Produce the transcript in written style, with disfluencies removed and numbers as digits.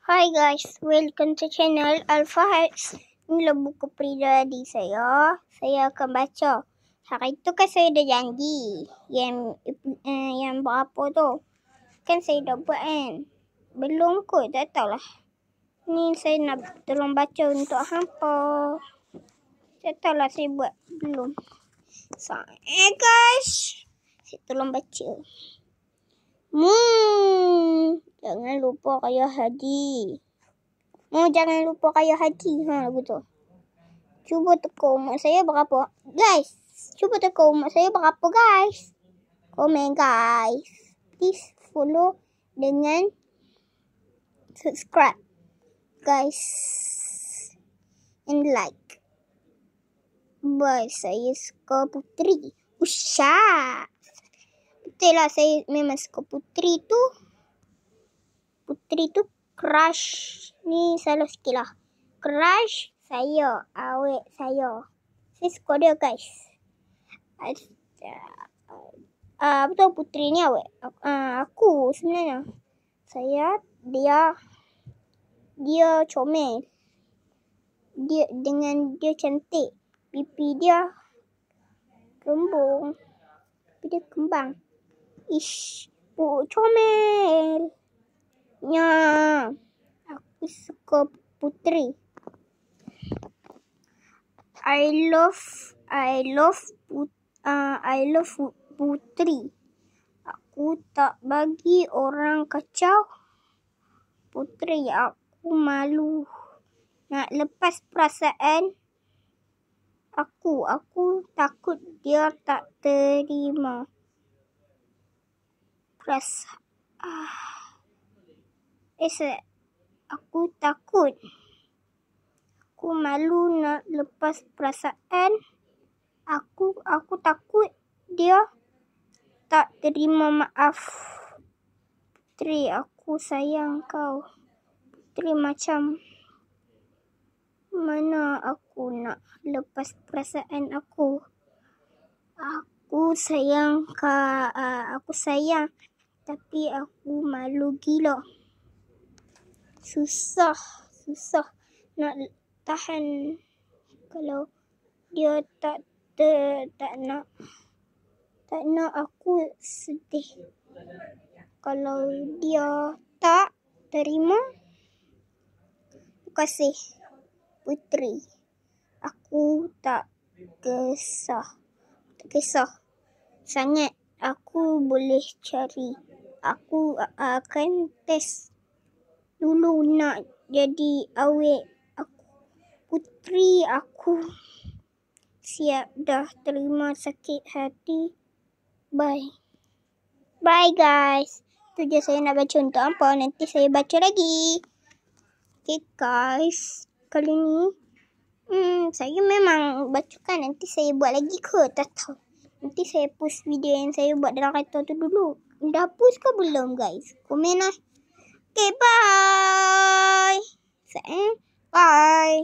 Hi guys, welcome to channel Alpha Hearts. Inilah buku pribadi saya. Saya akan baca. Hari tu kan saya dah janji. Yang berapa tu? Kan saya dah buat kan? Belum kot, tak tahulah. Ni saya nak tolong baca untuk hampa. Tak tahulah saya buat belum. So, guys. Saya tolong baca. Jangan lupa Raya Haji. Jangan lupa Raya Haji. Lagu tu. Cuba teka umur saya berapa. Guys, cuba teka umur saya berapa guys. Komen guys. Please follow dengan subscribe. Guys. And like. Bye. Saya suka Putri. Usha. Betul lah, saya memang suka Putri tu. Putri tu crush. Ni salah sikit lah. Crush saya. Awet saya. Saya suka dia guys. Betul Putri ni awet. Aku sebenarnya. Dia comel. Dia cantik. Pipi dia kembung. Pipi dia kembang. Ish. Comel. Ya. Aku suka Putri. I love Putri. Aku tak bagi orang kacau Putri. Aku malu nak lepas perasaan aku. Aku takut dia tak terima perasaan. Aku takut. Aku malu nak lepas perasaan. Aku takut dia tak terima maaf. Putri, aku sayang kau. Putri, macam mana aku nak lepas perasaan aku? Aku sayang kau. Aku sayang. Tapi aku malu gila. Susah nak tahan kalau dia tak nak aku sedih. Kalau dia tak terima, terima kasih Putri. Aku tak kisah sangat. Aku boleh cari. Aku akan test dulu nak jadi awet. Putri, aku siap dah terima sakit hati. Bye. Bye guys. Itu je saya nak baca untuk apa. Nanti saya baca lagi. Okay guys. Kali ni saya memang bacakan. Nanti saya buat lagi ke? Tak tahu. Nanti saya post video yang saya buat dalam kereta tu dulu. Dah post ke belum guys? Komen lah. Okay, bye. Bye.